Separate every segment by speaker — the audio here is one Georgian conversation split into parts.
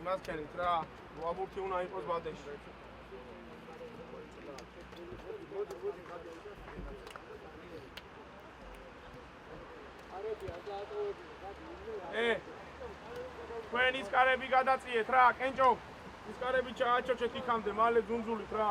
Speaker 1: იმას ქენით რა. ვაბურთი უნდა იყოს ბადეში. თქვენ ის კარები გადაწიეთ რა, კენჭო. ის კარები ჩააჩოჩეთ იქამდე, მალე ძუნძულით რა.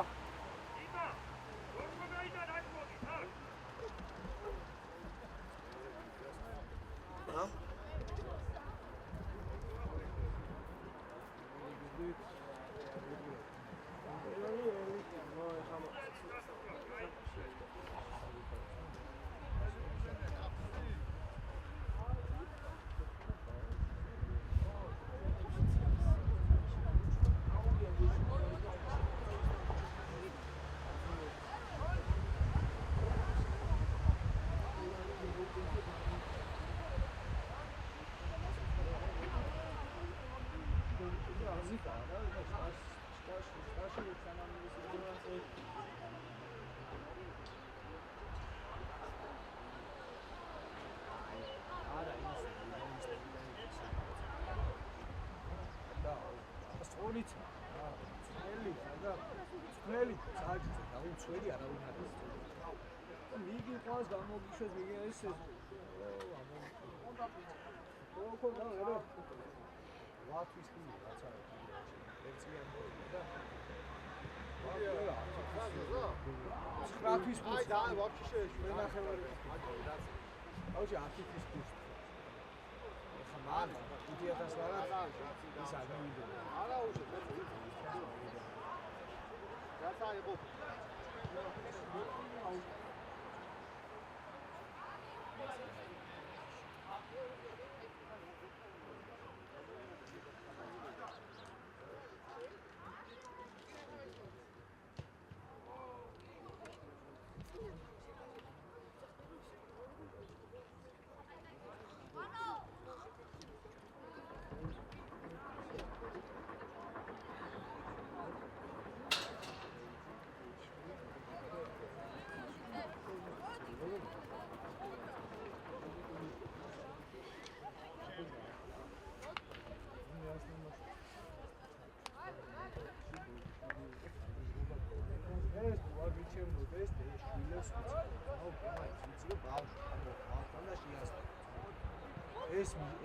Speaker 2: ძველი საჯიზე დაუცველი არავინ არ არის. მიგი ყავს გამოგიშვეს მიგი ეს ხო და რა ვათვის კი რაცა ერთიან და თვის აი და ვაფშე შეშვენ ნახევარი აუჯი 10 თვის თვის ხმარ 2000 ლარა ის აგივიდო არა უშე რაცა იყო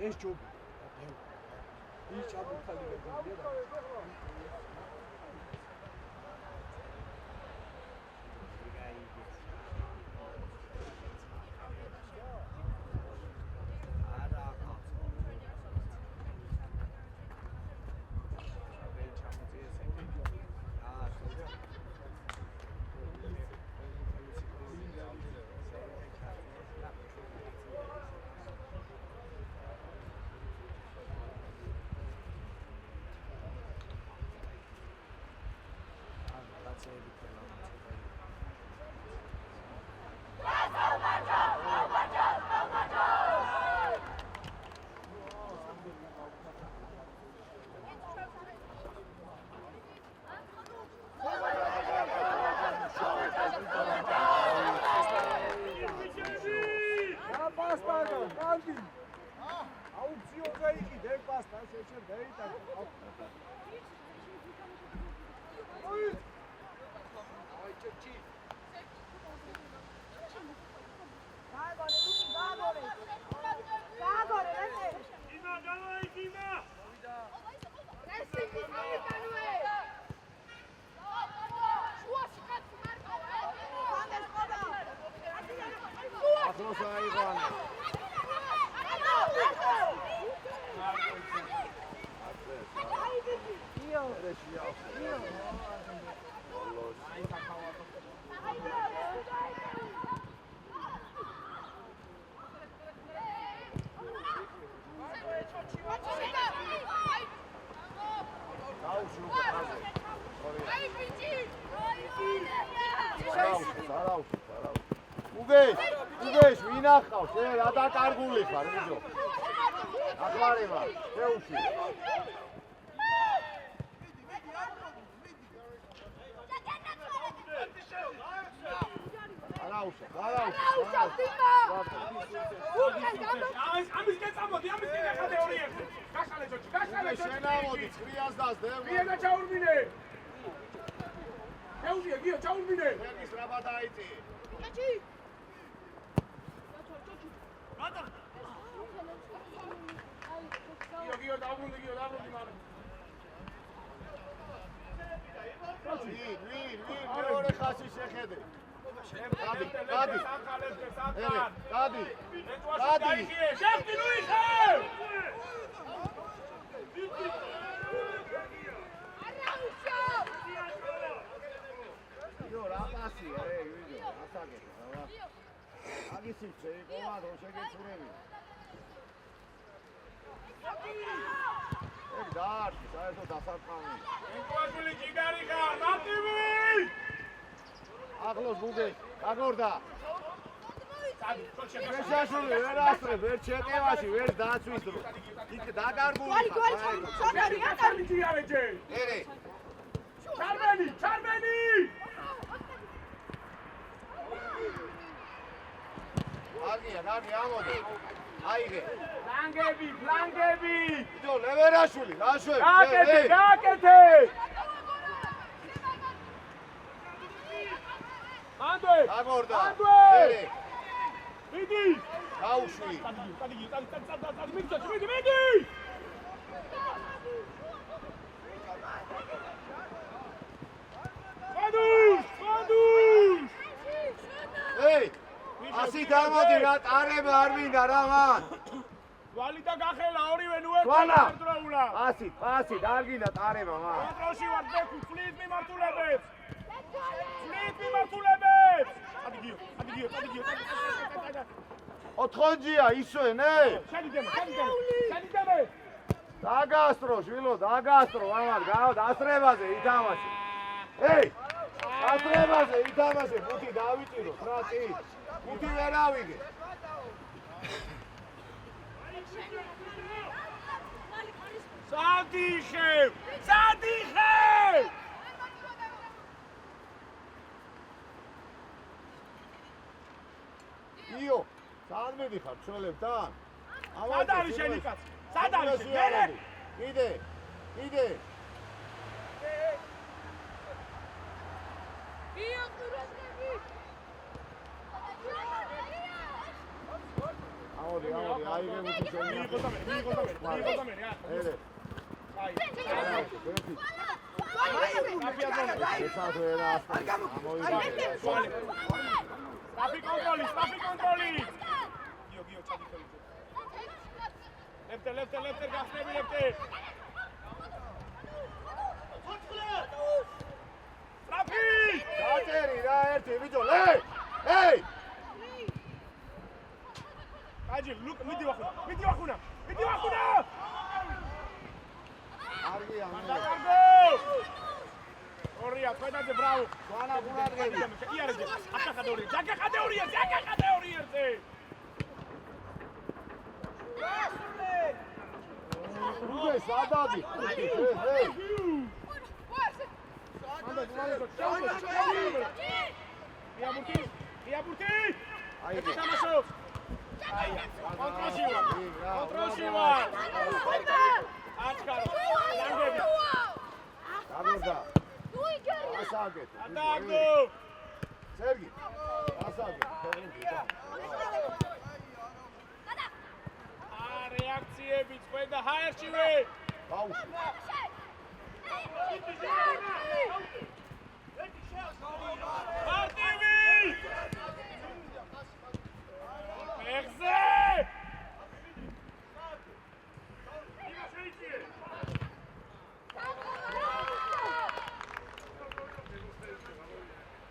Speaker 2: ეს ჯობი ის ჩაბუხალი გაგიდია და უგეშ ვინ ახავს შე რა დაკარგული ხარ მიჯო ახმარება შეუში არაუშა ამის კეცამოდი ამის კეცახადე ორი ერთი გაშალე ჯოჭი გაშალე ჯოჭი
Speaker 3: ჩამოდი, ცხრიას დასდე.
Speaker 1: გია და ჩაურბინე. შეუძია გია ჩაურბინე.
Speaker 3: ფერგის რაბა დაიწი.
Speaker 4: ჭაჭი.
Speaker 1: გია დაბრუნდი მალე.
Speaker 3: ვინ მეორე ხაზი შეხედე. გადი. გადი.
Speaker 1: შეხტი ლუიხე!
Speaker 3: იო რა პასი, ვიდეო, ასაგეთ, რა. აგისიცე, კომანდო შეგეცურები. ეგ დაარტი, საერთოდ დასარტყამი.
Speaker 1: ენკოაშვილი ჯიგარი ხარ, მარტივი!
Speaker 3: ახლოს ბუგე, გაგორდა.
Speaker 1: შეშაშული
Speaker 3: შეშაშული, ვერ ასწრებ, ვერ ჩეტევაში, ვერ დაცვის დრო. იქ დაგარგული ხარ.
Speaker 4: საგარი
Speaker 1: აკარნი ჯიარეჯე!
Speaker 3: ერე.
Speaker 1: ჩარმენი!
Speaker 3: აგია, ამოდე. აიღე.
Speaker 1: ფლანგები!
Speaker 3: ვიდეო, ლევერაშვილი, რაშვე.
Speaker 1: გააკეთე! ანდვე!
Speaker 3: გაგორდა.
Speaker 1: ანდვე!
Speaker 3: ერე.
Speaker 1: მიდი!
Speaker 3: გაუშვი.
Speaker 1: მიდი! გადუშ!
Speaker 3: ეი! ასი დამოდი რა ტარება არ მინდა რა მან.
Speaker 1: ვალი და გახელა ორივე ნუ ერთად
Speaker 3: ვანა!
Speaker 1: ერთდროულა.
Speaker 3: ასი არ გინდა ტარება მან.
Speaker 1: კონტროლში ვარ ბექუ, წლის მიმართულებებს. ადი გიო.
Speaker 3: 4-ჯია ისვე, ნე?
Speaker 1: შედიდემე.
Speaker 3: დაგასტრო, შვილო, დაგასტრო, ამან, დასრებაზე ითამაშე. ეი! დასრებაზე ითამაშე, ხუთი დავიჭირო, რა წი? ხუთი ვერ ავიგე.
Speaker 1: სადიხევ!
Speaker 3: იო, სად მიდიხარ ჩველებთან?
Speaker 1: სად არის შენი კაცი? სად არის შენი?
Speaker 3: კიდე. ამოდი, აიღე მუთი შენი.
Speaker 1: მიიღო და მე.
Speaker 3: ერე. ეცად ვერ ასწავლე. ამოვიდე.
Speaker 1: სტაფი კონტროლი. გიო ჩადიხელი. ლეფტე გახსნები ლეფტე. სტაფი!
Speaker 3: დაჭერი რა ერთი ვიჯოლე. ეი!
Speaker 1: აჯი, ლუკ, მიდი ვახუნა.
Speaker 3: არგია მე.
Speaker 1: დაკარგო! ორია, ქვედაზე ბრავო.
Speaker 3: სვანა გუნადგები.
Speaker 1: იარეჯე, აკახადე ორია.
Speaker 3: რუგე სადადი. ეი.
Speaker 1: იაბურთი!
Speaker 3: აიღე.
Speaker 1: თამაშობს. კონტროლში ვარ. აჩქარო. ლანგები.
Speaker 3: გაგორდა. ასაგეთ.
Speaker 1: ატაკო!
Speaker 3: სერგი. ასაგეთ.
Speaker 1: რეაქციები წვენდა ჰაერშივე.
Speaker 3: ბაუში.
Speaker 1: მარტივი! მეხზე!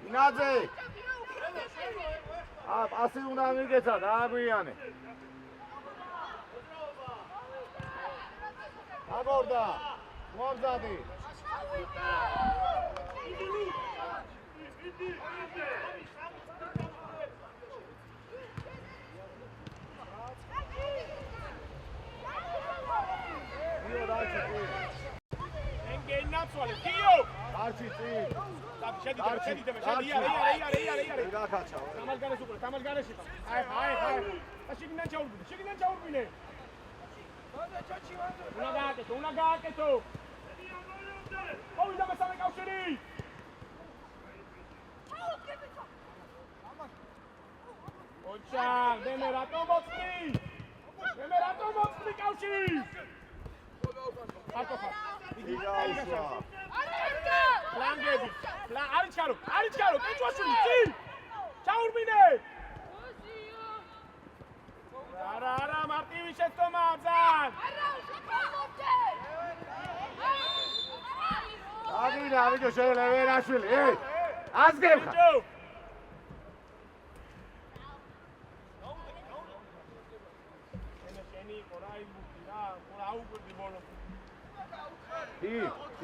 Speaker 3: ინაძე! პასი უნდა მიგეცა, დააგვიანე. გაგორდა. მომზადი.
Speaker 1: ენგენაცვალე, გიო!
Speaker 3: არჩი წინ.
Speaker 1: შედიდემე. იარე.
Speaker 3: გაკაჩა.
Speaker 1: თამაშგანეს. აი. და შიგნიდან ჩაურბინე. უნდა გააკეთო. მოვიდა მესამე კავშირი. ოჩან, მე რატომ მოწყვი? მე რატომ მოწყვი კავშირი? აკოფა. იგი გაიშვა. ლანგები. არის ჩარო, კეჭვაშვილი, წი! ჩაურბინე! არა, მარტივი შეცდომა აბზან!
Speaker 3: აგინა, ვიდეო შეიძლება ვერაშვილი, აზგებხა!
Speaker 1: შენი იყო რა იბუქი რა, აუგვირდი ბოლოს.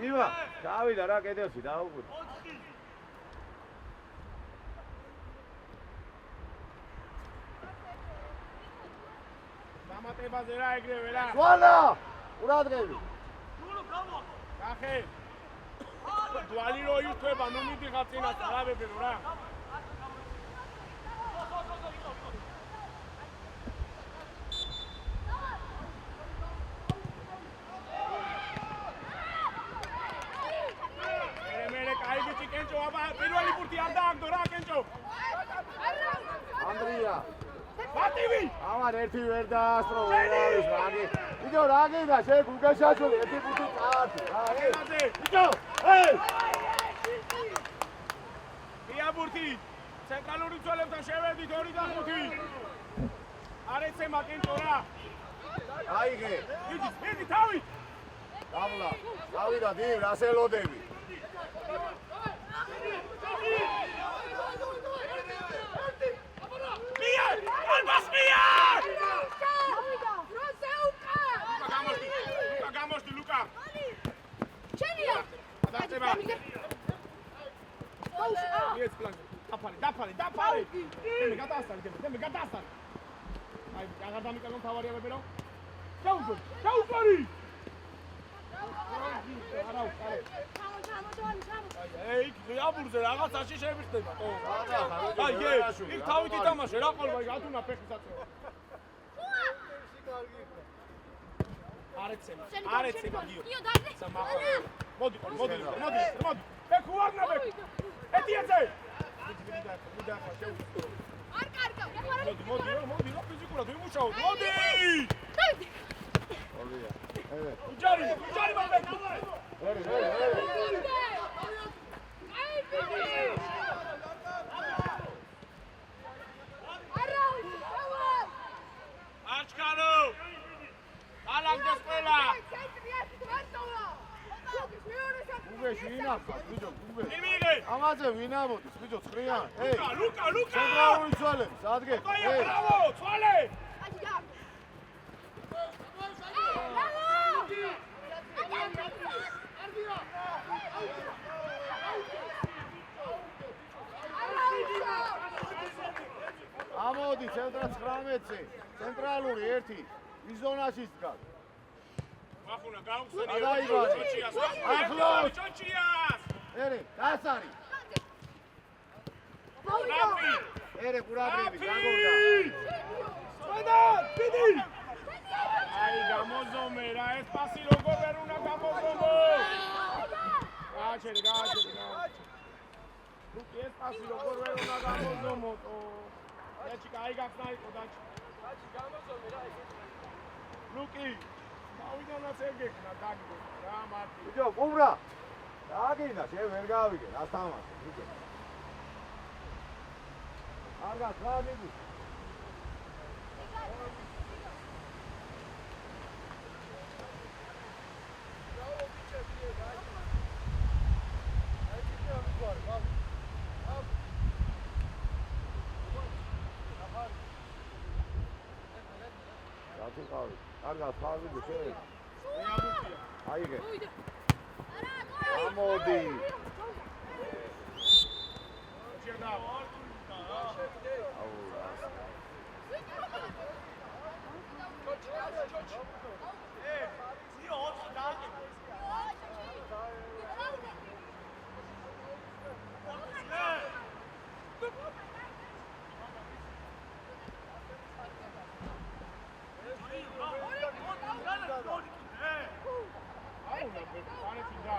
Speaker 3: ივა, დავიდა რა კედელში, დაუგვირდი.
Speaker 1: დამატებაზე რა ეგრევე რა.
Speaker 3: სვანა! ყურადღები.
Speaker 1: კახე. დვალი რო ირთვება, ნუ მიდიღა წინათ რა ვებერო რა. მე კაი ბიჭი კენჭო, აბა პირველი ბურთი არ დააგდო რა კენჭო.
Speaker 3: ანდრია.
Speaker 1: მარტივი!
Speaker 3: ამან ერთი ვერ დაასწრო ვერავის რაგი. ვიდეო რაგი და შენ გუგეშაშვილი ერთი ბურთი წაართი. რა ვიდეო,
Speaker 1: მია ბურთი. ცენტრალური ძველებთან შევედით 2 და 5. არ ეცემა კენჭო რა.
Speaker 3: აიგე.
Speaker 1: იგი თავი.
Speaker 3: დავლა. დავიდა დი რას ელოდები.
Speaker 1: მია! ალბას მია! ლუკა გამოშდი, ლუკა.
Speaker 4: ჩენია.
Speaker 1: დაწება. მიეც პლანზე. დაფარე. მე გადაასწარი. აი, აღარ დამიკარგო თავარია ვებერო. ჩაუგორი. არა. ეი, აბურზე რაღაცაში შევიხდება. აი, იქ თავით ითამაშე რა ყოლბა, ათუნა ფეხი საწევა. არ ეცემა გიო. მოდი. ფეხ უარნა ფეხ. ეტიეცე. მიდი ახლა შევიწრო.
Speaker 4: არ კარგავ.
Speaker 1: მოდი, ფიზიკურად ვიმუშაოთ. მოდი!
Speaker 3: ორია.
Speaker 1: უჯარი მაგ. აჩკარო! ალაგდეს ყველა!
Speaker 3: გუგეში ინახა, ვიდეო, გუგეში.
Speaker 1: იმიღე!
Speaker 3: ამაზე ვინ ამოდის, ვიდეო, ცხრიან?
Speaker 1: ლუკა!
Speaker 3: ცენტრალური ძველები, ადგე.
Speaker 1: ბრავო, ცვალე!
Speaker 3: ამოდი ცენტრა 19-ზე, ცენტრალური 1, იზონაში დგას.
Speaker 1: ვახუნა გაუხსენე.
Speaker 3: გადაიბარე. ახლოს.
Speaker 1: ჩოჩიას!
Speaker 3: ერე, გასარი.
Speaker 1: რაფი!
Speaker 3: ერე, ყურადღები, გაგორდა.
Speaker 1: წვედა, დიდი! აი, გამოზომე რა, ეს პასი როგორ ვერ უნდა გამოზომო! გააჩერე. ლუკი, ეს პასი როგორ ვერ უნდა გამოზომო? დაჩი, კაი გახსნა იყო, დაჩი. გამოზომე რა, ლუკი, გავიდანაც ეგექნა, დაგდო, რა მარტი.
Speaker 3: ვიდეო, ყურა. დაგინა, შენ ვერ გავიგე, რა თამაში, ვიდეო. არ გასვადი. კარგად ხარვიდე შენ. აიგე. ამოდი.
Speaker 1: განეთი და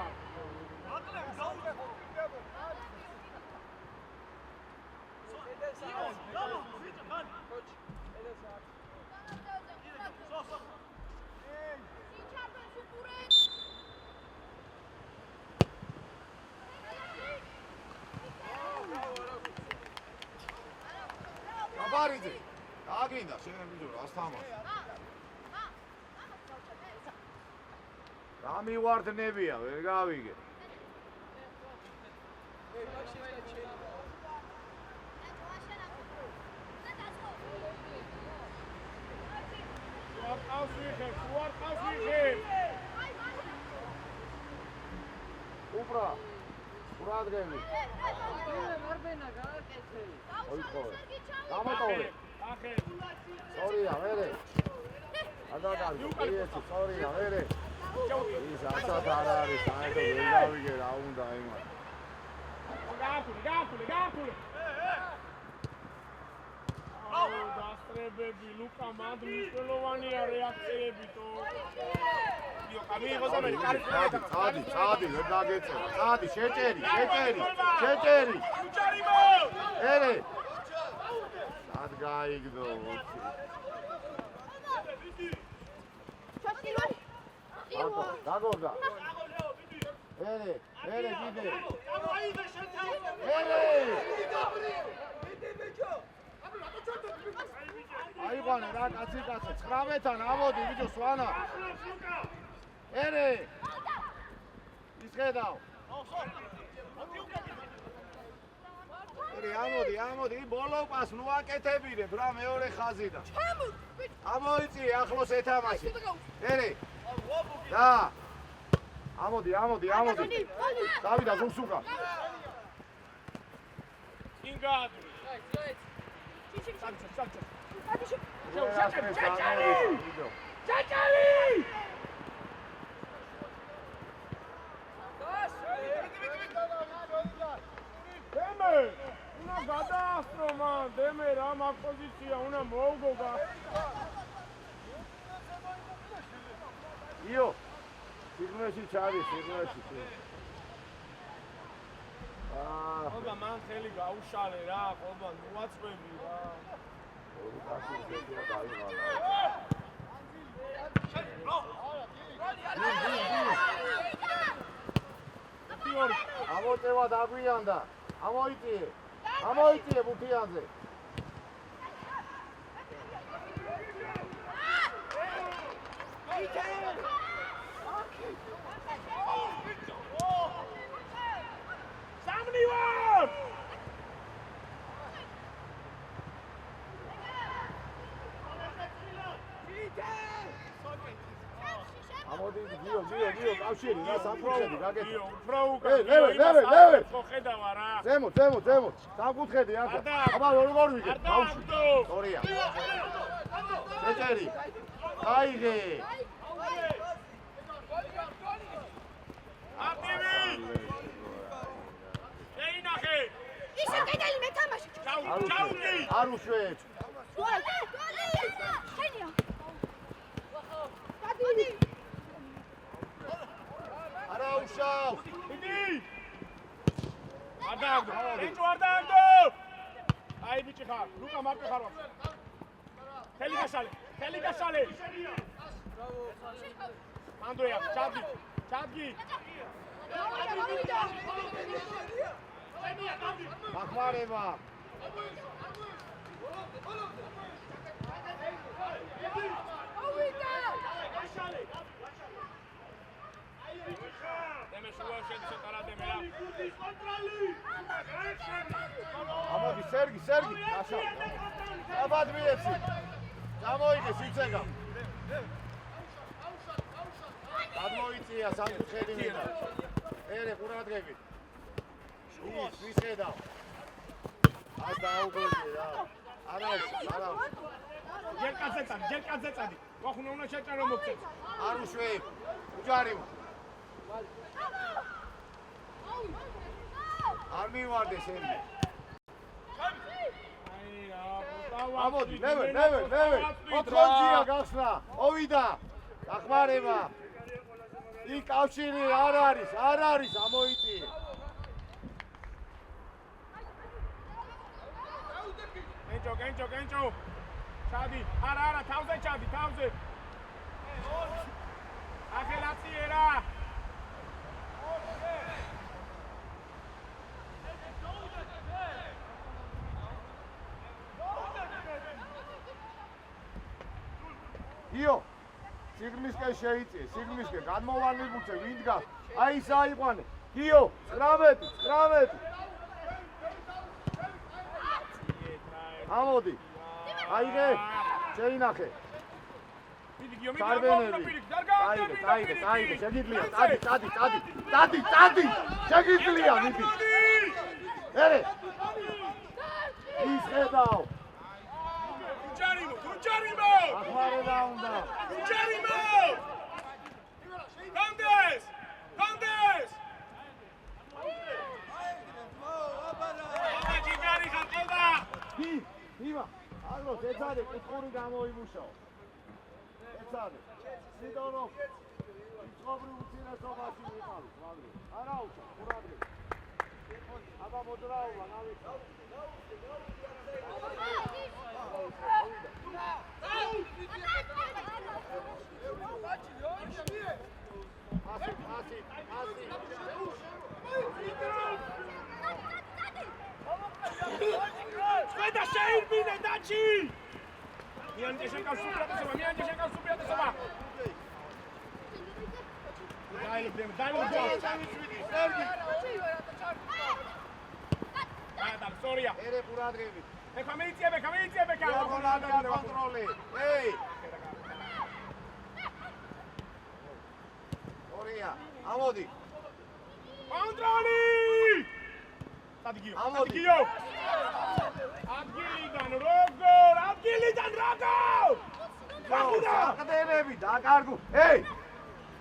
Speaker 3: აბარიძე აგინდა შენ ბიჭო რას თამაშ რა მივარდნებია ვერ გავიგე უბრა ურადგები
Speaker 2: მარბენა გააკეთე.
Speaker 3: ოიქოვე გამოტოვე
Speaker 1: ახე
Speaker 3: სორია ვერე ადაგარი ეს სორია ვერე ის ასად არ არის საერთოდ ვერ გავიგე რა უნდა იმას
Speaker 1: გააკულე აუ დასტრებები ლუკა მანდ მნიშვნელოვანია რეაქციებითო იო კამიღოს ამერი
Speaker 3: წადი ვერ დაგეწერა წადი შეჭერი ერე სად გაიგდო დაგორდა ერე კიდე აიყვანე რა კაცი 19-თან ამოდი ბიჭო სვანა ერე ისხედავ ამოდი ბოლო პას ნუ აკეთებინებ რა მეორე ხაზიდან ამოიწი ახლოს ეთამაში ერე და ამოდი დავიდა ზუსუკა
Speaker 1: ინგად უნდა გადაასწრო მან დემე რა მაგ პოზიცია უნდა მოუგო
Speaker 3: იო სიგნალში ჩადის სიგნალში
Speaker 1: ხობა მან ხელი გაუშალე რა ხობა მოაწყვები რა
Speaker 3: ამოწევა დაგვიანდა ამოიწიე ბუთიანზე ამოდი გიო კავშირი რა საფრთხედი გაკეთე
Speaker 1: უფრო
Speaker 3: ლევე
Speaker 1: ხედავა რა
Speaker 3: ზემოთ სამკუთხედი ახლა აბა როგორ ვიგე ბავშვი სორია შეჭერი აიღე
Speaker 1: აქტივი შეინახე
Speaker 4: ისე კედელი მე თამაში
Speaker 1: ჩაუდი
Speaker 3: არ უშვეთ
Speaker 4: შენია გადი
Speaker 3: არა უშავ
Speaker 1: იდი ადაგდო ბიჭო ადაგდო აი ბიჭი ხარ ლუკა მარტო ხარ ვაფშე ხელი გაშალე მანდოია ჩადგი
Speaker 3: მახმარება ამოდი სერგი გაშალ აბადმიეცი გამოიგე სიცეგა გადმოიწია სამხედრი მინდა ერე ყურადღებით ის ვისხედავ აი დაუგოდი რა არა
Speaker 1: ჯერ კაცეცადი ვახუნა უნდა შეჭარო მოგწევ
Speaker 3: არ უშვებ უჯარი არ მივარდეს ემი ამოდი ნევე ოთხონჯია გახსნა ოვიდა დახმარება იქ კავშირი არ არის, ამოიწიე.
Speaker 1: გენჯო. ჩადი, არა, თავზე ჩადი, თავზე. ახელაციერა.
Speaker 3: იო, სიგმისკენ შეიწიე, სიგმისკენ განმოვარდნი ბუცე, ვინ დგას? აი ის აიყვანე. იო, 19. ამოდი. აიღე, შეინახე. წაიღე, შეგიძლია, წადი, შეგიძლია, მიდი. ერე. ის ხედავ.
Speaker 1: Tujarimo!
Speaker 3: ახმარე და უნდა.
Speaker 1: Tujarimo! Condes! Tujarimo ხატება!
Speaker 3: იმა, აგროს ეცადე კუთხური გამოიმუშაო. ეცადე. სიდონო. ცხოვრობრივ უცინესობაში ვიყავი, მაგრამ არა უშა, ყურადღება. აბა მოძრაობა, ნავიხა.
Speaker 1: Sveta შეირბინე დაჩი! მიანჯე შეკავს სუპრატესობა. Sorry.
Speaker 3: ერე ყურადღებით.
Speaker 1: ეხლა მეიწიებე.
Speaker 3: კონტროლი. ეი. ორია, ამოდი.
Speaker 1: კონტროლი! ადგიო. ადგილიდან როგორ?
Speaker 3: საყდენები დაკარგო. ეი!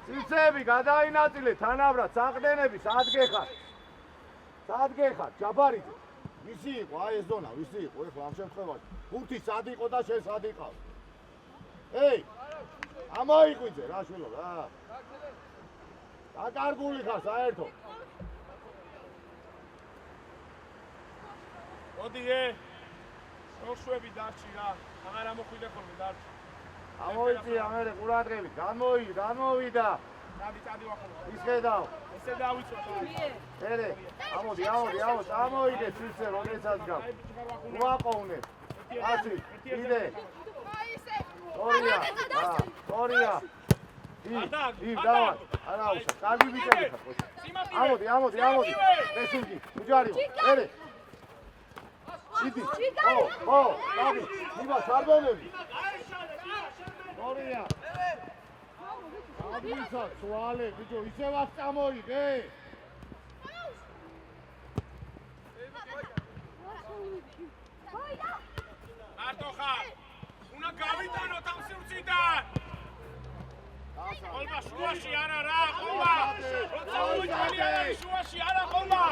Speaker 3: ციცები გადაინაწილე თანაბრად საყდენები სად გეხარ? ჯაბარიძე. ვისი იყო აი ეს ზონა, ეხლა ამ შემთხვევაში. ხუთი სად იყო და შენ სად იყავ? ეი! ამოიყვიძე რა შვილო რა. დაკარგული ხარ საერთო.
Speaker 1: მოდი ოშვები დარჩი რა. აღარ ამოხვიდე ხოლმე დარჩი.
Speaker 3: ამოიწია მერე ყურადღებით, განმოვიდა.
Speaker 1: წადი ვახო.
Speaker 3: ის ხედავ.
Speaker 1: ესე დავიწვა.
Speaker 3: ერე, ამოდი, ამოიდე ციცე რომელსაც გავს. უაყოვნე. აცი, იდე. ორია. დავა. არა უშა, კარგი ვიკენდი ხარ. ამოდი. ესურგი, უჯარი. ერე. იდი. დადი. იბა სარბონები. ორია. ადმისა, სვალე, ბიჭო, ისევაც წამოიდე.
Speaker 1: მარტო ხარ. უნდა გავიტანოთ ამ სივრციდან. ყოლბა შუაში არა რა, ყოლბა. როცა უიჭმელი არის შუაში არა ყოლბა.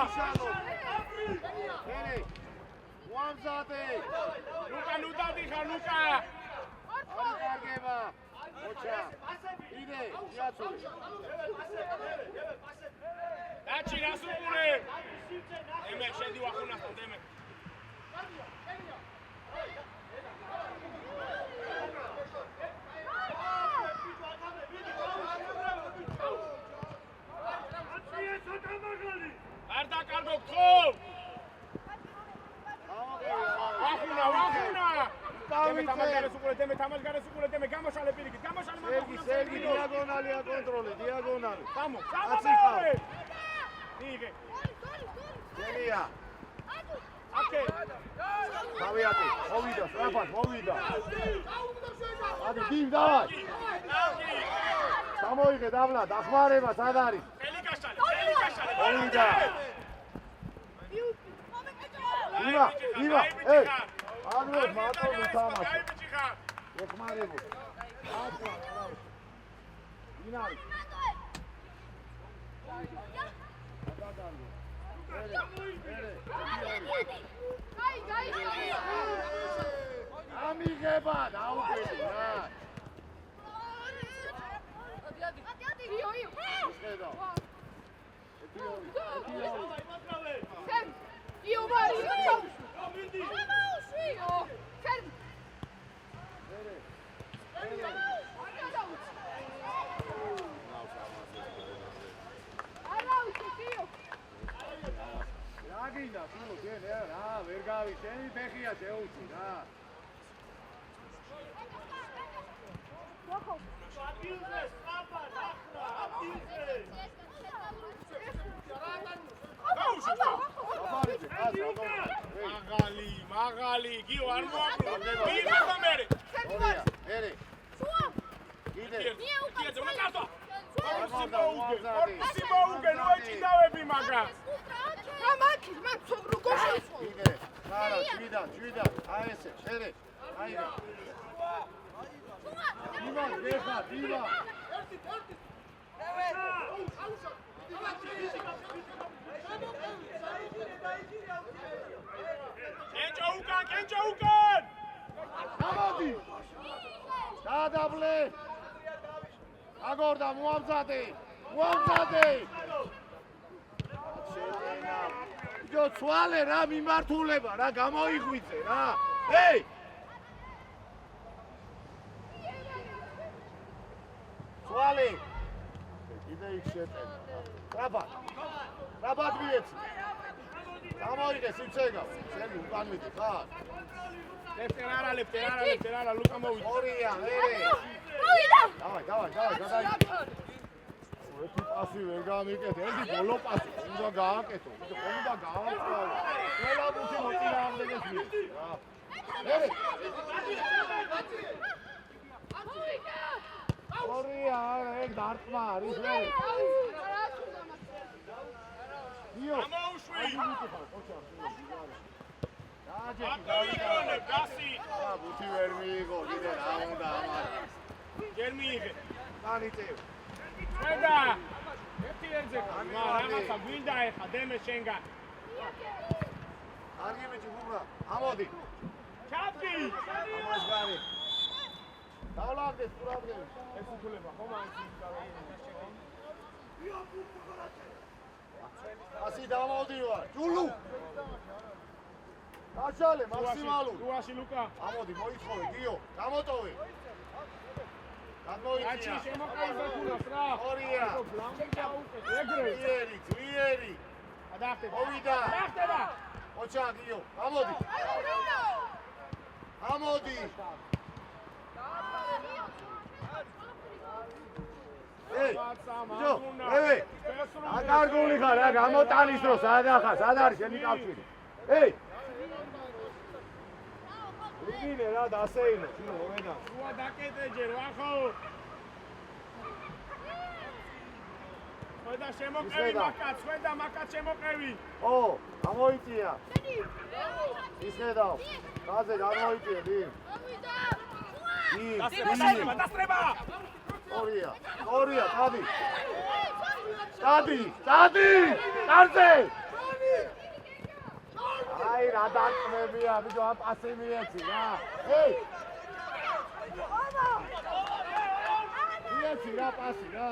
Speaker 3: ერე. ვამზადე.
Speaker 1: ლუკა ნუდადი ხარ ლუკა.
Speaker 3: არ კარგება. ოჩა. იდე, იაცული.
Speaker 1: დაჩი რას უყურე? ემე შედი ვახუნასთან დემე. არ დაკარგო ხო? ვახუნა. დემე თამაშგარეს უყურე, დემე გამოშალე პირიქით,
Speaker 3: სერგი, დიაგონალია კონტროლი.
Speaker 1: გამო. მიიღე.
Speaker 3: შენია.
Speaker 1: აკე.
Speaker 3: დავიატე, მოვიდა, სწრაფად მოვიდა. ადი, დიმ დავაი. გამოიღე დავლა, დახმარება სად არის?
Speaker 1: ხელი გაშალე.
Speaker 3: მოვიდა. იმა, ეი. აგროს მარტო თამაში. ეხმარებო. აკვა, რა. ინარი. ამიღება დაუკვირდი რა. ისხედავ. რა გინდა სულ გენ რა ვერ გავი შენი ფეხია შეუცი რა
Speaker 1: მაღალი გიო არ მოაკლო მიღება მერე
Speaker 3: მერე კიდე
Speaker 1: სიბოუგე ნოიჭიდავები მაგრა
Speaker 3: კიდე არა ჭვიდა აი ესე შერე აი რა დივა გეხა დივა კენჭო უკან გამოდი დაადაბლე აგორდა მოამზადე ჯო ცვალე რა მიმართულება რა გამოიღვიძე რა ჰეი ცვალე კიდე იქ შეტევა რაბად მიეცი გამოიგე სიცეგა შენი უკან მიდი ხარ
Speaker 1: ლეფტერარა ლუკა მოვიდა
Speaker 3: ორია მერე დავაი გადაიჭი ერთი პასი ვერ გამიკეთე ერთი ბოლო პასი უნდა გააკეთო უნდა გააკეთო ყველა ბუთი მოწინააღმდეგეს მიეცი რა მერე ორია ეგ დარტყმა არის მე იო
Speaker 1: ამოუშვი გასი
Speaker 3: ბუთი ვერ მიიღო კიდე რა უნდა ამარ
Speaker 1: ჯერ მიიღე
Speaker 3: განიწევ
Speaker 1: ხედა ერთი ერთზე რაღაცა გვინდა ეხა დემე შენგან
Speaker 3: არიემეჭი გუბრა ამოდი
Speaker 1: ჩაბგი
Speaker 3: ამას გარი დავლაგდეს ყურადღები
Speaker 1: ეს უქულება ხომ არის
Speaker 3: ასი დამოდივარ ჯულუ დაშალე მაქსიმალურ
Speaker 1: რუაში ლუკა
Speaker 3: ამოდი მოითხოვე გიო გამოტოვე
Speaker 1: აჩი შემოყალიბე გულას რა
Speaker 3: ორია ძლიერი
Speaker 1: ადახტება
Speaker 3: მოვიდა
Speaker 1: ადახტება
Speaker 3: ოჩა გიო ამოდი ეი ჯო ევე აკარგული ხარ რა გამოტანის დროს სად არის შენი კავშირი ეი იგინე რა დასეინე შენ მოვედა
Speaker 1: რუა დაკეტე ჯერ ვახო ხედა შემოყევი მაკაც შემოყევი
Speaker 3: ო გამოიწია ისხედავ გაზე გამოიწია
Speaker 1: დასწრება
Speaker 3: ორია სტადი კარზე აი რა დარტყმებია ბიჭო ამ პასი მიეცი რა ჰეი მიეცი რა პასი რა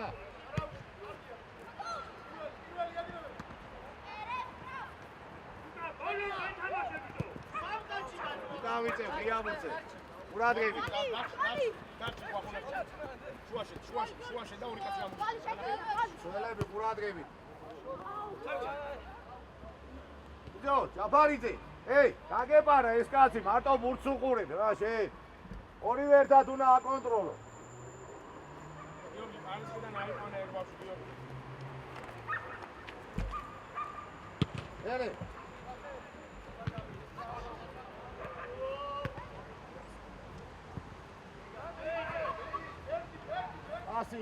Speaker 3: დავიწე ღიამოწე ყურადღები
Speaker 1: შუაში და ორი კაცი გამოდის
Speaker 3: სულები ყურადღები ჯო ჯაფარიძე ეი გაგეპარა ეს კაცი მარტო ბურთს უყურებ რა შენ ორივე ერთად უნდა აკონტროლო
Speaker 1: გიორგი პარისკიდან აიყანა ერბავში გიორგი
Speaker 3: ერე ასი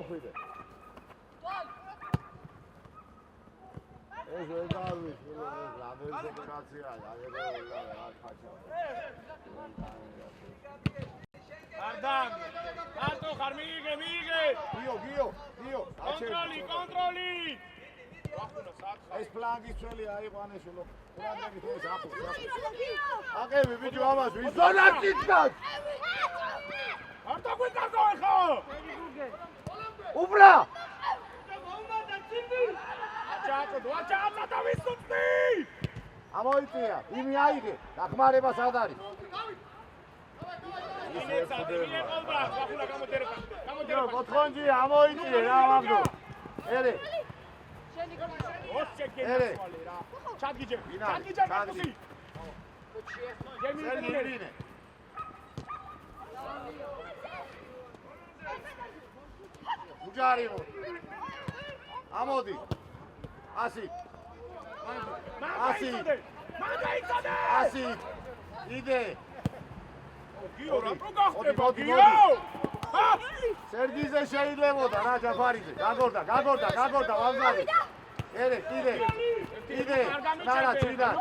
Speaker 3: ხვიდე. ეს ვერ გავის, ლაბელზე კაცია, აგებოლა რა ხაჭა.
Speaker 1: არდან მარტო ხარ მიიღე
Speaker 3: გიო
Speaker 1: კონტროლი
Speaker 3: ეს ფლანგის წველი აიყვანეს ულო ფლანგებით ეს აფო აკები ბიჭო ამას ვიზონად წითად
Speaker 1: მარტო გვიკარგო ხო
Speaker 3: უბრა
Speaker 1: აჭა დავისწრდი
Speaker 3: ამოიწია იმი აიღე დახმარება სად არის ოთხონჯი ამოიწიე რა ვაგდო ერე ერე
Speaker 1: ჩადგიჯე კაცი
Speaker 3: გემინე უჯარიმო ამოდი 100 იდე
Speaker 1: გიო რა პროგახდება გიო
Speaker 3: სერგიზე შეიძლებოდა რა ჯაფარიძე გაგორდა ვამზარი ერე კიდე ნარა წიდან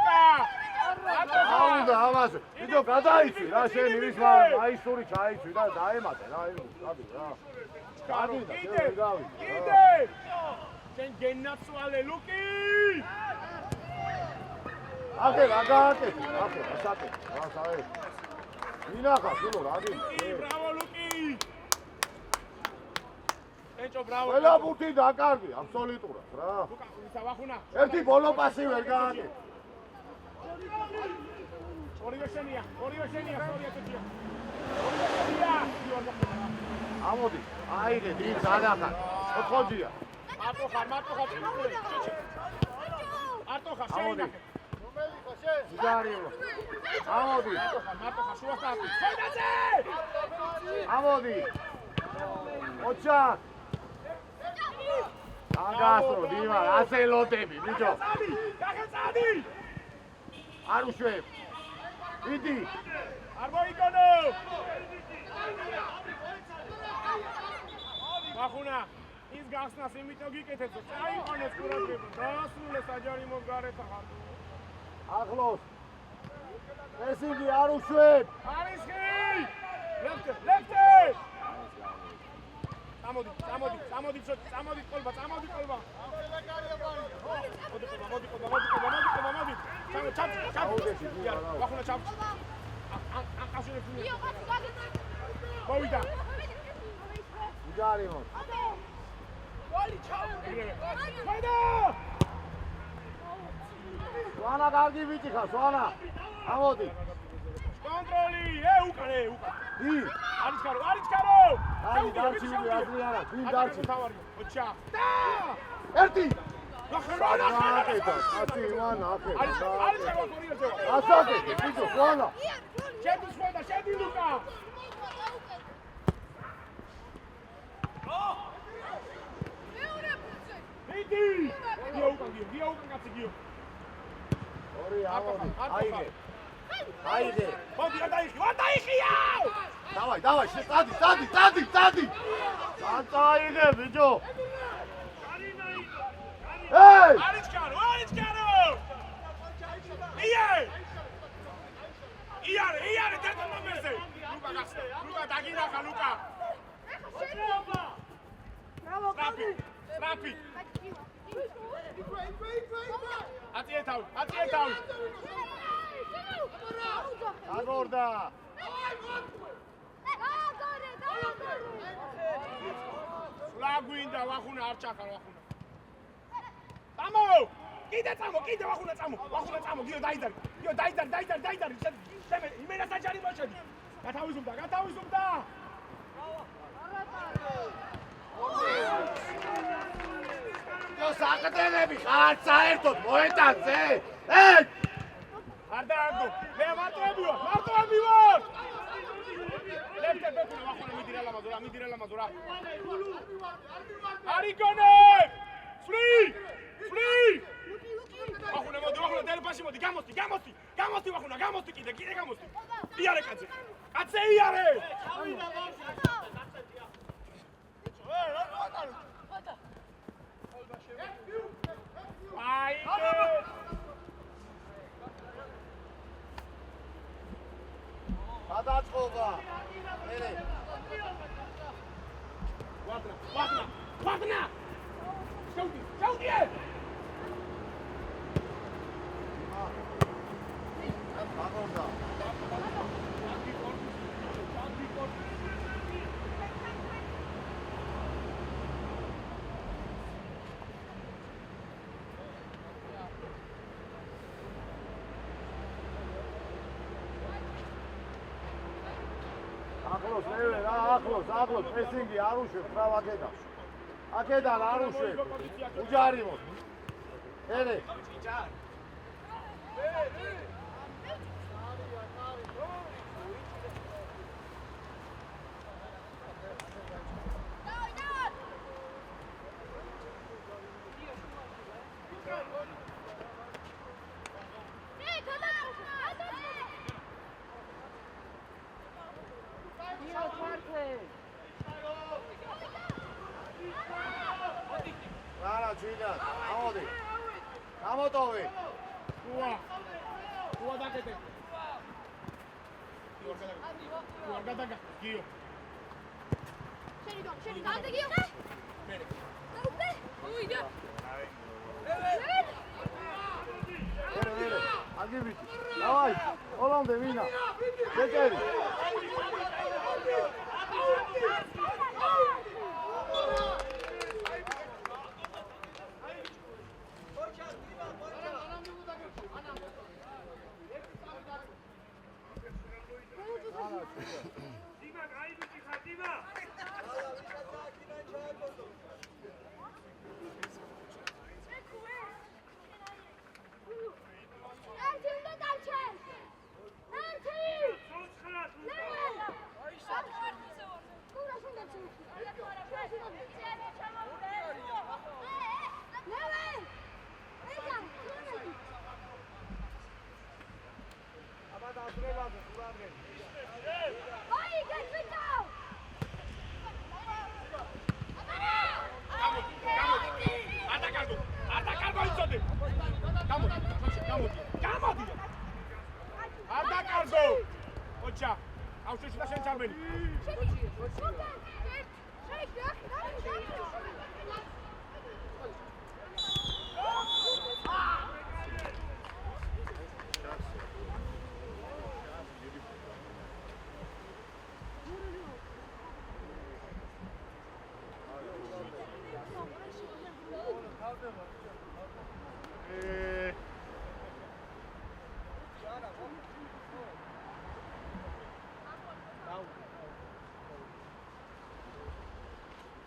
Speaker 3: აუნდა ამაზე ვიდო გადაიცი რა შენ ის მაისური ჩაიცვი და დაემატე რა
Speaker 1: კიდე შენ გენაცვალე ლუკი
Speaker 3: აკე რა გააკეთე ასაკე რა საერთოდ მინახა სულო რადი
Speaker 1: ბრავო ლუკი ეჭო ბრავო
Speaker 3: ყველა ბურთი დაკარგი აბსოლუტურად რა
Speaker 1: ვახუნა
Speaker 3: ერთი ბოლო პასი ვერ გააკეთე
Speaker 1: ორივე შენია
Speaker 3: ამოდი აიღე დილს ანახა ოთხონჯია
Speaker 1: მარტო ხარ
Speaker 3: ამოდი ზარიო ამოდი
Speaker 1: მარტო ხარ შუახატი ხოდაზე
Speaker 3: ამოდი ოჩა აგასრო დიმა ასე ლოტები ბიჭო
Speaker 1: გახეცადი
Speaker 3: არ უშვებ იდი
Speaker 1: არ მოიგონო ვახუნა ის გახსნას იმიტომ გიკეთეთ რომ წაიყვანოს ყურადღება დაასრულეს აჯარიმოს გარეთ ახლა
Speaker 3: ახლოს ესიგი არ უშვებ
Speaker 1: არის ხი ლეფტე წამოდი ყოლბა მოდი ვახუნა ჩაფ ამ კავშირებს მოვიდა
Speaker 3: უჯარიმო სვანა კარგი ბიჭი ხარ სვანა ამოდი
Speaker 1: კონტროლი უკანე
Speaker 3: დი
Speaker 1: არის კარო
Speaker 3: აი დარჩი აზრი არა თუ დარჩი
Speaker 1: ოჩა
Speaker 3: ერთი აკეთე აცი ვან აკეთე
Speaker 1: არის კარო კორიორზე
Speaker 3: ასაკეთე ბიჭო სვანა
Speaker 1: შედი ლუკა გიო უკან კაცი გიო
Speaker 3: ორი ამოდი აიღე
Speaker 1: მოდი არ დაიხიაო
Speaker 3: დავაი სტადი წაიღე ბიჭო
Speaker 1: არის კარო იარე დედა მომერზე ლუკა დაგინახა ლუკა
Speaker 4: ბრავო კაცი
Speaker 1: სტრაფი აწიე თავი
Speaker 3: აგორდა
Speaker 1: ლაგვინდა ვახუნა არ ჩახარ ვახუნა კიდე ვახუნა წამო გიო დაიდარი შემე იმენა საჯარი მოშედი გათავისუფლდა
Speaker 3: ნო საკდენები ხარ საერთოდ მოეტანზე არ
Speaker 1: დააგო მე მარტოები ვარ ლეფტე ბეკუნა ვახუნა მიდირა ლამაზურა არიგონე სვრი ვახუნა მოდი დერბაში მოდი გამოსტი ვახუნა კიდე გამოსტი იარე კაცე იარე
Speaker 3: გადაწყობა ერე ხოლოს ლევე რა ახლოს პრესინგი არ უშვებ რა აქედან. აქედან არ უშვებ. უჯარი მოს. ერე. Rara, Gina, amodi. Amotovi.
Speaker 1: Tua da che te. Guarda Gio.
Speaker 4: Scegli, guarda Gio.
Speaker 1: Bene.
Speaker 3: Vere, anche vedi. Давай, Olande, Vina. Vedete?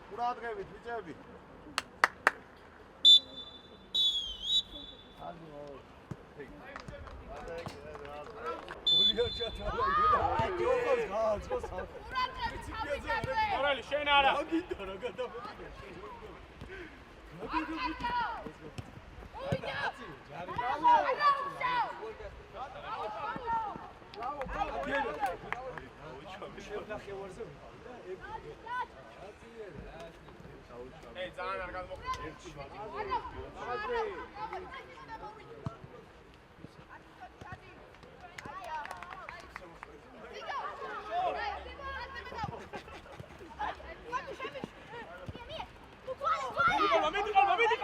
Speaker 3: Qur'adღებით ბიჭები.
Speaker 1: ორალი შენ არა. Ei, ძალიან არ გადმოგვიწევს.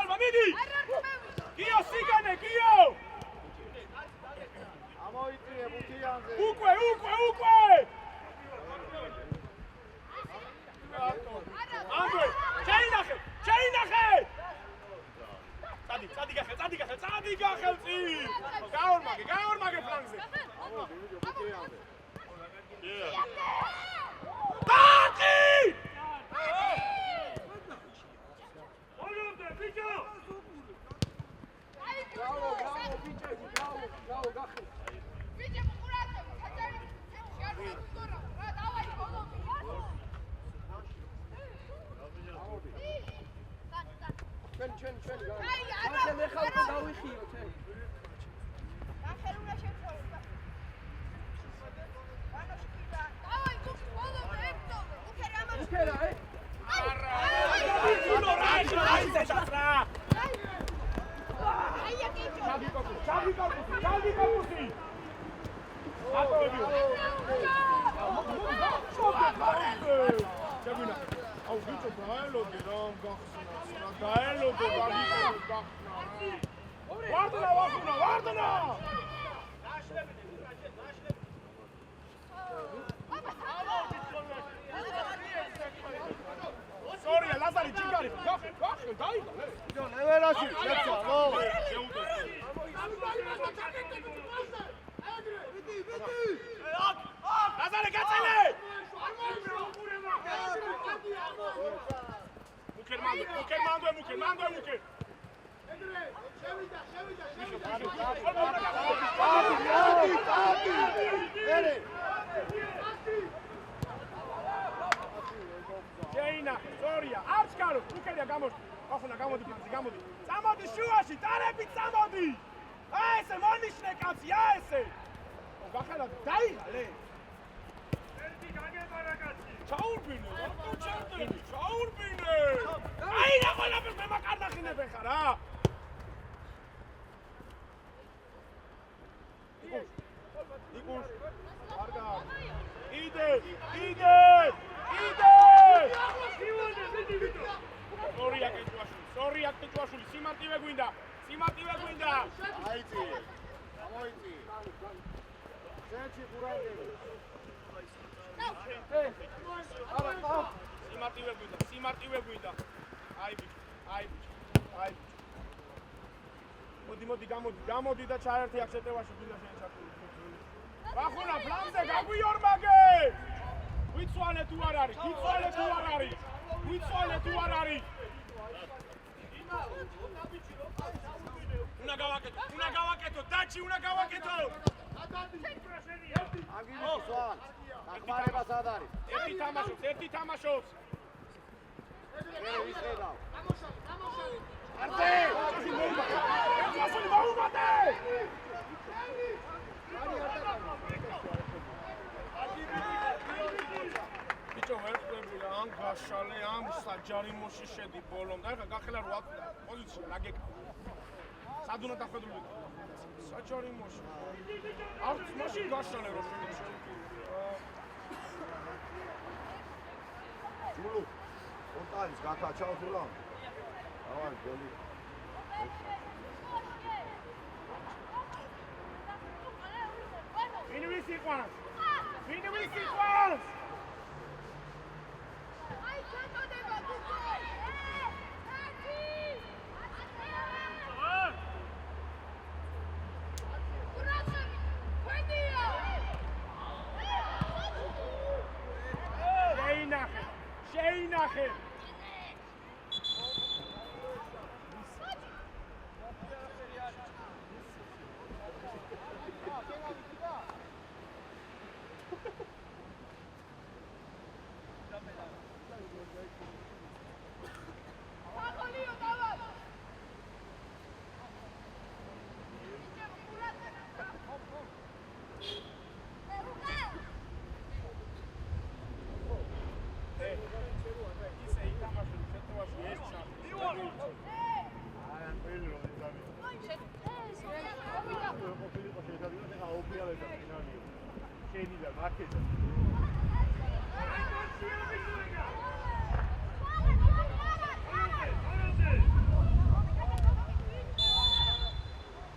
Speaker 1: Mamidi! Gio, sigane, Gio!
Speaker 3: Amoitrie butianze.
Speaker 1: Ukwe! Andre, ჩაინახე! წადი გახელწი! გაორმაგე ფლანგზე! დაკი! ოლონდე, ბიჭო!
Speaker 2: Bravo, ბიჭები, bravo, გახე.
Speaker 4: ბიჭები, ყურადღება, ხაჭარი, შეარჩევ გორა, რა დავაი ბოლომდე.
Speaker 2: ჩვენ ჩვენ ეხალხო დავიხიო ჩვენ.
Speaker 4: ნახე უნდა შეცვალო. ვანოში კიდე. დავაი ბოლომდე ერთო. უკერა ამას.
Speaker 2: უკერა,
Speaker 1: ჩავდი კოპუსი. ატოვებიო. აუ ბიჭო დაელოდე რომ გახსნა. დაელოდე გახსნა. ვარდნა. სორია ლაზარი ჯინგარი. გახე დაიგო.
Speaker 3: ლევერაში შეცვა, ლო.
Speaker 1: ლაზარე გაწელე. მანდ უკე. Jena, Soria, arch caro, ukeda გამოდი. ახლა გამოდი ფანზე, გამოდი. წამოდი შუაში, დარებით წამოდი. აი ესე მონიშნე კაცი, აი ესე. გახალა დაიღალე. ერთი გაგებარა კაცი. ჩაურბინე, რატო ჩავდები? ჩაურბინე. აი რა ყველაფერს მე მაკარნახინებენ ხარ რა. იკუშ. არგა. იდე. Sorry, აკეთვაშული, სიმარტივე გვინდა.
Speaker 3: აიწი. გამოიწი. ზეჩი ყურადღება.
Speaker 1: სიმარტივე გვინდა. აი ბიჭო. მოდი, გამოდი და ჩაერთი აქ შეტევაში გვინდა შენ ჩართული. ახლა ფლანგზე გაგვიორმაგე. ვიცვალე თუ არ არის. Una გავაკეთო, დაჩი, უნდა გავაკეთო.
Speaker 3: აგირო სვან. დახმარება სად არის?
Speaker 1: ერთი თამაშობს.
Speaker 3: ისხედავ.
Speaker 1: გამოსავი. არტე! მოუმატე! ბიჭო, ვერ ხვდები რა, ამ გაშალე, ამ საჯარიმოში შედი ბოლომდე. ახლა გახელა 8 პოზიცია, რა გეკ. სად უნდა დახვედრული? საჯარიმოში. არც მაშინ გაშალე რო შედი.
Speaker 3: ჯულუ. კონტალის გაკაჩავს რა. ავარი გოლი.
Speaker 1: Vini sequence.
Speaker 4: აი ჩატოდება გუგო.
Speaker 1: შეინახე.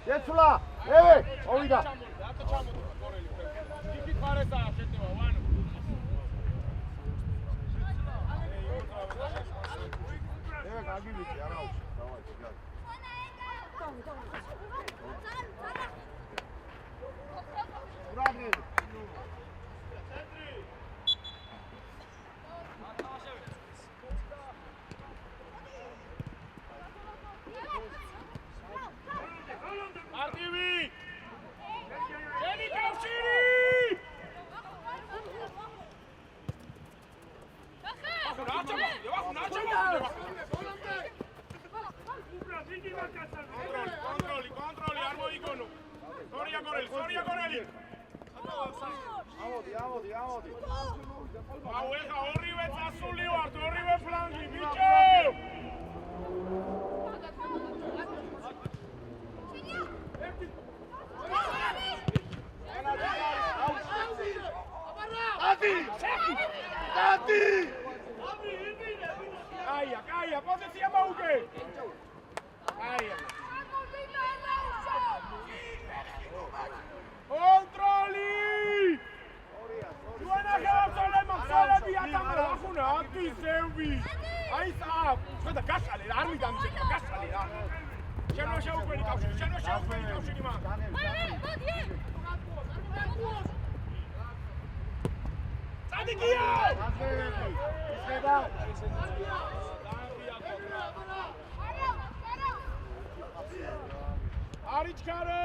Speaker 3: შეცვლა, ევე, მოვიდა.
Speaker 1: რატო ჩამოდი გორელი ხელი. ტიპი ხარესაა შეტევა, ვანო.
Speaker 3: ევე გაგივიჭი, არა უჩი. დავაი, გიგა. ურაგრელი.
Speaker 1: არტივი! შენი კავშირი! კონტროლი, არ მოიგონო. სორია გორელი.
Speaker 3: ამოდი.
Speaker 1: აუ ეხა ორივე წასული ვართ, ორივე ფლანგი, ბიჭო! Dati! Caia, pozizia Mauke! Caia! Controlli! Duena gazole maxalebi atamra ახუნა აკისევი. აი საап. შენ გასალე რა, არ მიდამჭე, გასალე რა. შენ რო შეუკვენი კავშირი მაგ. მოდი! Adegio! Iseda! არიჩქარო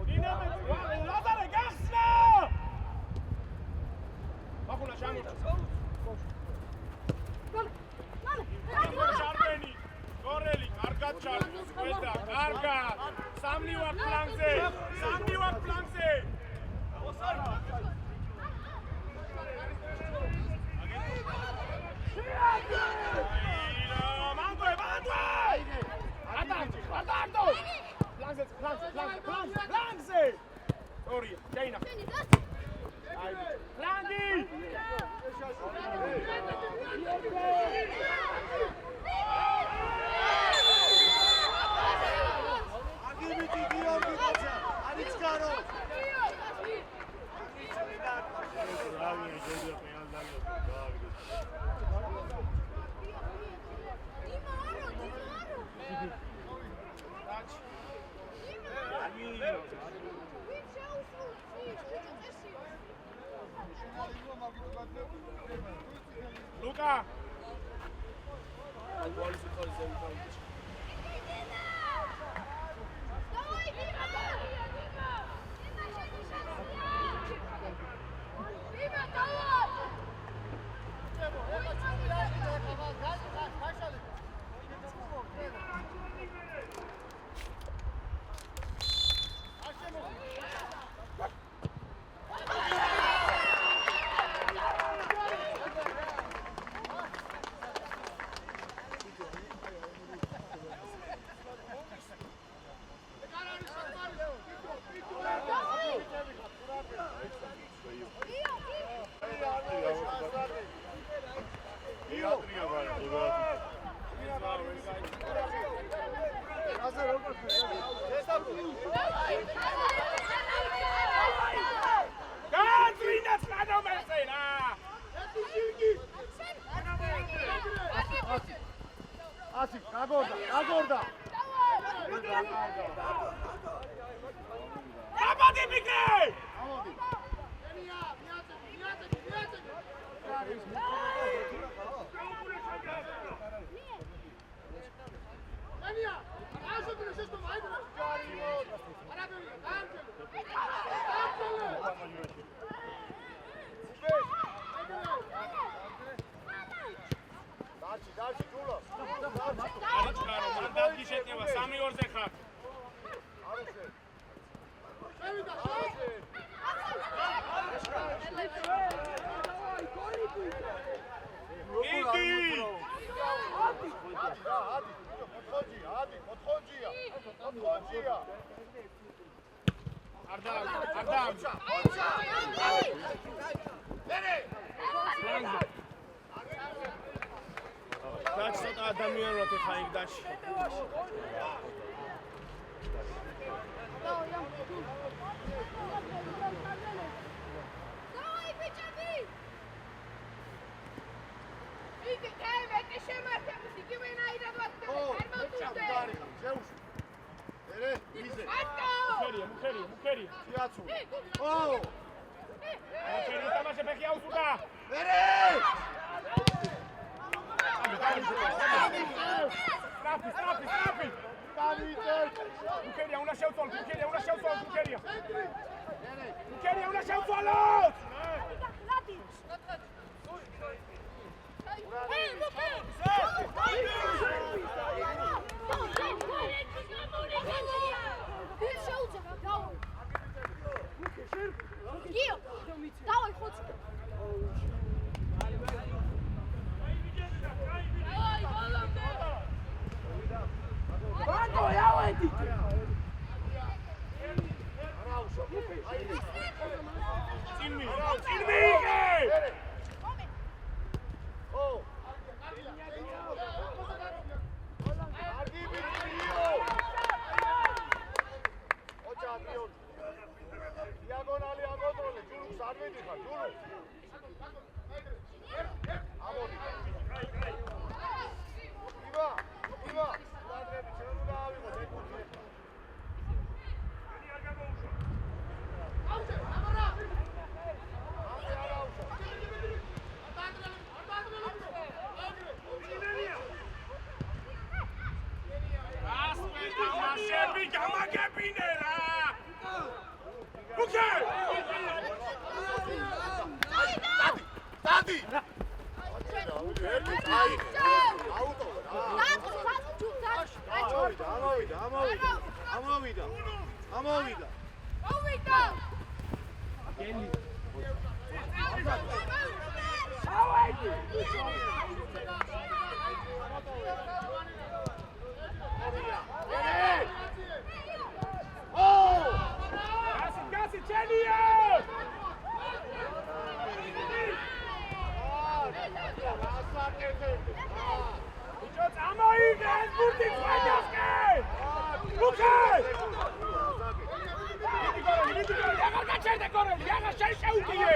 Speaker 1: დინამე ლაზარე გახსნა მახულა შემოჭა შარბენი გორელი კარგად ჩარგოს ქვედა კარგად სამნი ვარ ფლანგზე Attacco! Flanze! Sorry, Jaina. Flangi!
Speaker 2: აგიბიტი გიორგი კოცა, არიჩქარო.
Speaker 1: Luca!
Speaker 3: Agorda!
Speaker 1: Napadi Mikey!
Speaker 3: Daci, Giulio!
Speaker 1: მანდატი შეტევა 3-2-ზე ხარ. Daci tot ადამიანურად ხა იქ დაში.
Speaker 4: Давай, бичები! იგი დაემეტე შემართებს, იგი ვენაირად ვატკბე, არმავტუზე!
Speaker 3: ზეუში. ერე, ვიზე.
Speaker 1: მუქერია.
Speaker 3: Tiacu.
Speaker 1: მუქერი თამაშე ფეხი აუსუდა.
Speaker 3: ერე!
Speaker 1: Strapi! Mukheria, una șeu sol, Mukheria! Mukheria, una șeu solot!
Speaker 4: Hei, Mukheria! Gio! Давай, хоч!
Speaker 2: Бандо, я уйди!
Speaker 1: Silmi!
Speaker 3: Diagonali agotole, Giulus, ar vedixar, Giulus. Amodi. Iva. Quadrebi, ce nu avem, te cutie. Veni ar gamousha. Auce, amara. Auce, araușa.
Speaker 1: გამაგებინე რა უკე
Speaker 3: დადი ამოვიდა
Speaker 1: გასი ჩენია ბიჭო წამოიგე ეს ბურთი ჩვენიასკე უკე მიდი გორელი აღარ გაჩერდე გორელი აღარ შეუშეუდიე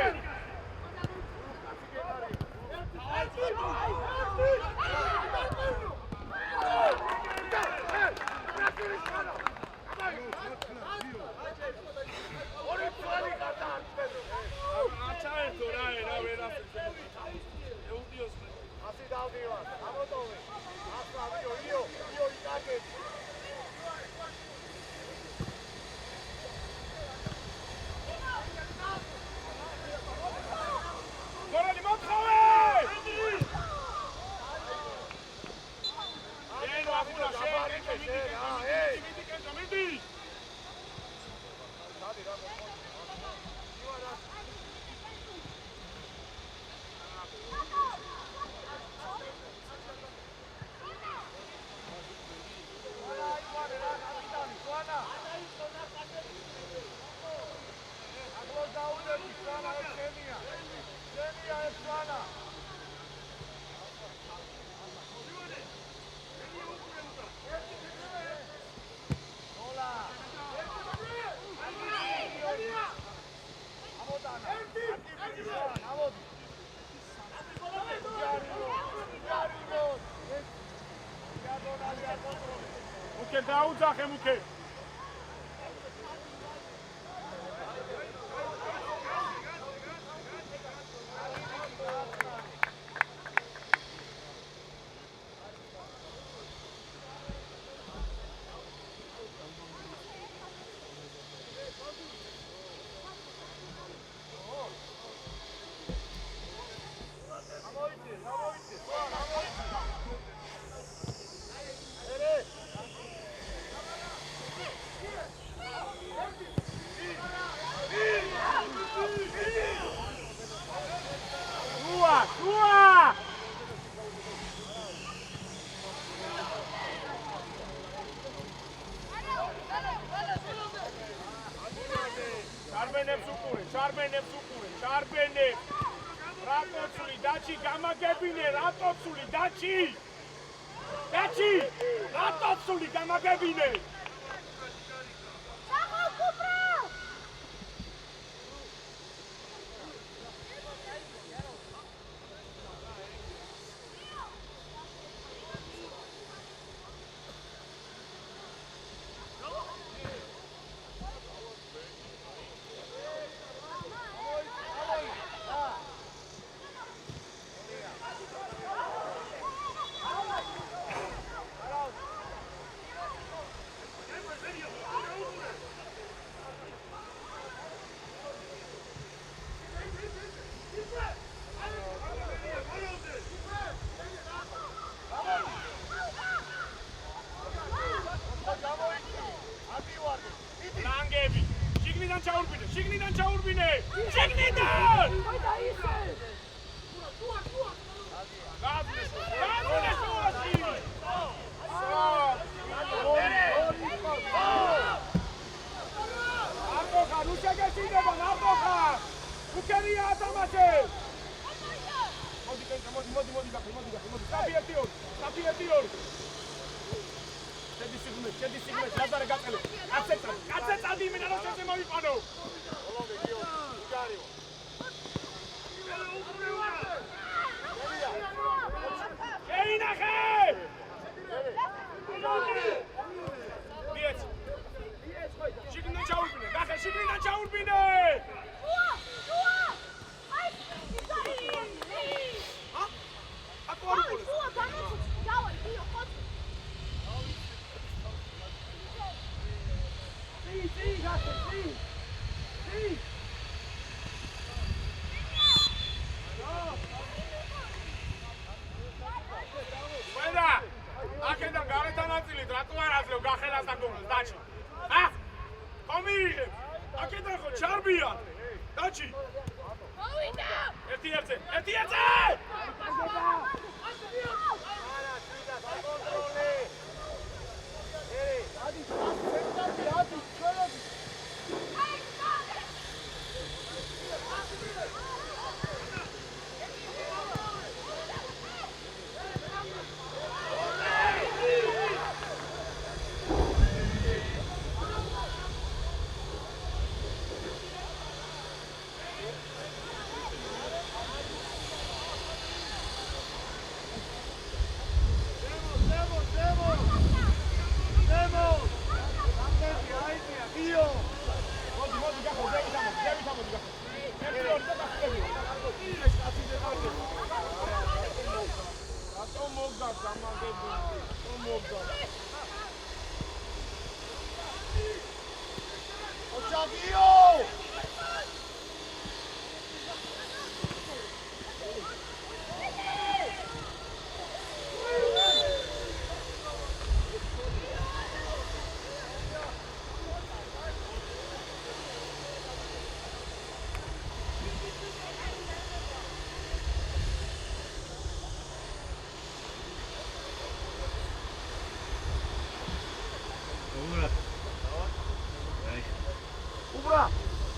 Speaker 1: მუქე დაუძახე მუქე რატოცული გამაგებინე შიგნიდან ჩაურბინე შიგნიდან ნაწილით რატო არ აძლევ გახელას და გოლს დაჩი? ჰა? კომიიღებ. აკეთან ხო ჩარბია. დაჩი.
Speaker 4: მოვიდა.
Speaker 1: ერთი ერთზე.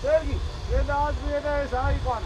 Speaker 2: Sergi, get the ass with the side one.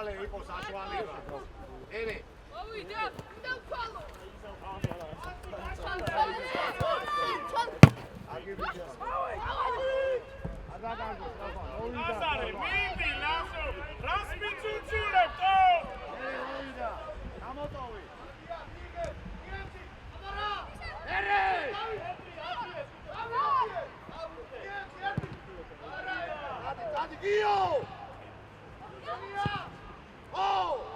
Speaker 3: მალე იყო საშუალება. ერე.
Speaker 4: მოვიდა, დავთვალო.
Speaker 1: Lazare, vidi, Lazo, rasmicuciulepto!
Speaker 3: მოვიდა. გამოტოვე. Dadi Gio! Oh!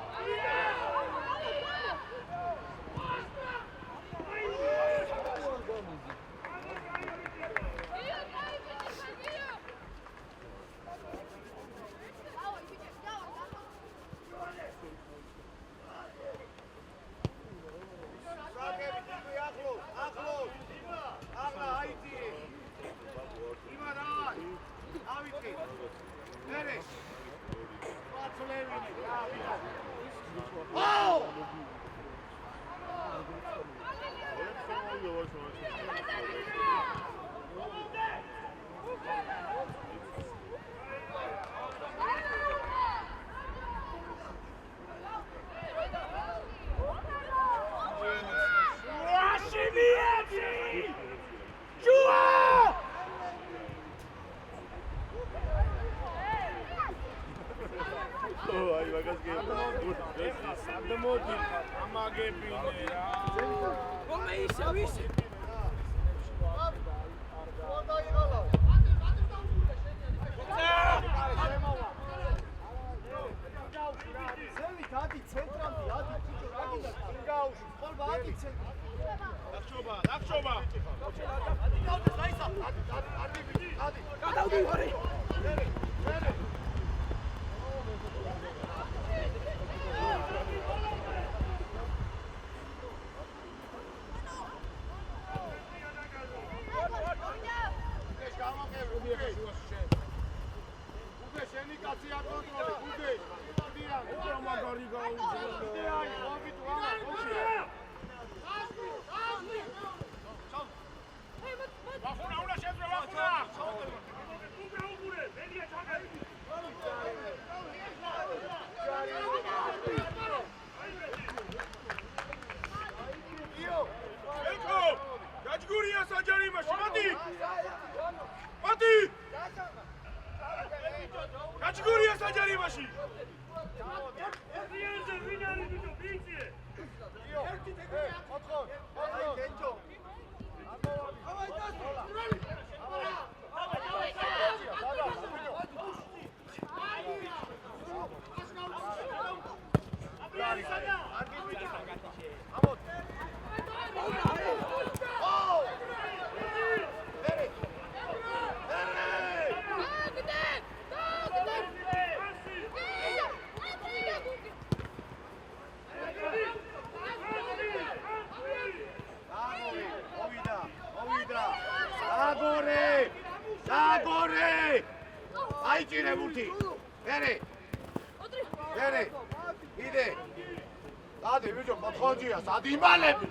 Speaker 3: Adimalebi.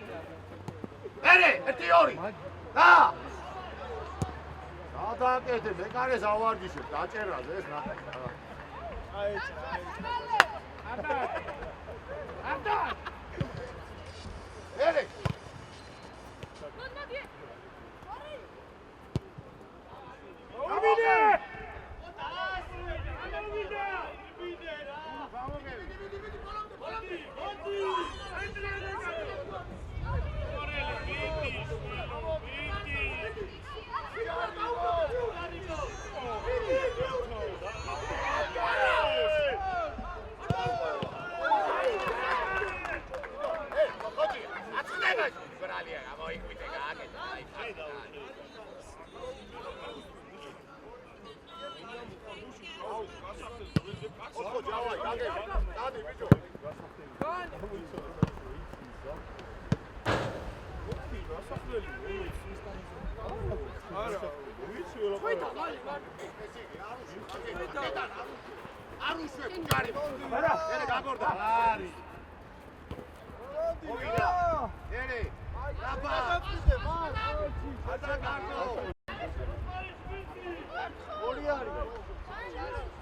Speaker 3: Ere, eti hori. Da. Sadakete, mekare zavardishib, dačerraz es na. Arda. Ere. Amine.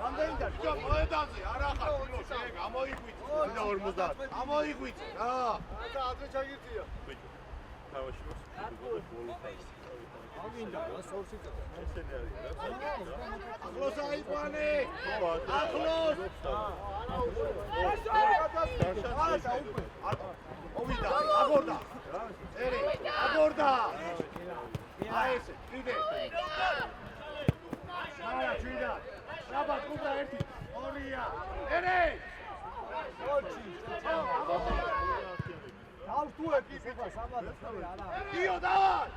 Speaker 3: Anda ბიჭო მოედანზე არა ხარ ფილო შე გამოიგვიწე და 50 გამოიგვიწე რა და ადრე ჩაგირთია ბიჭო თავაში ვარ
Speaker 2: ამინდა რა სორსი წა
Speaker 3: ესენი არის ახლოს აიყვანე ახლოს მოვიდა აგორდა ერი აგორდა აი ესე კიდე არა ჩვიდა შაბათ კუბა 1 2-ია ერი
Speaker 2: თავს თუ ეკი სუფა საბადა სწორი არა
Speaker 3: დიო დავარ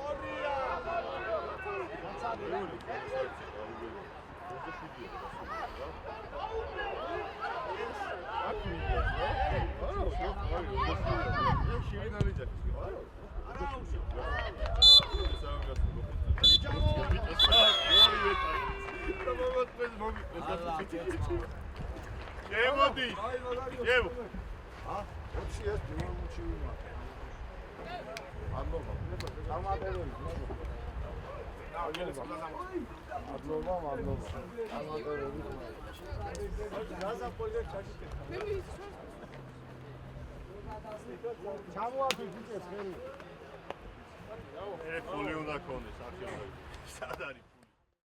Speaker 3: 2-ია შემოდი შემო ა 20-ს დიმომუჩი ვიმა ამბობა სამადელოი ამბობა ამადელოი გაზაპოლე ჩაკეთე ჩამოაფი ბიჭებს ხელი ე ფული უნდა ქონდეს არქეოლოგი სად არის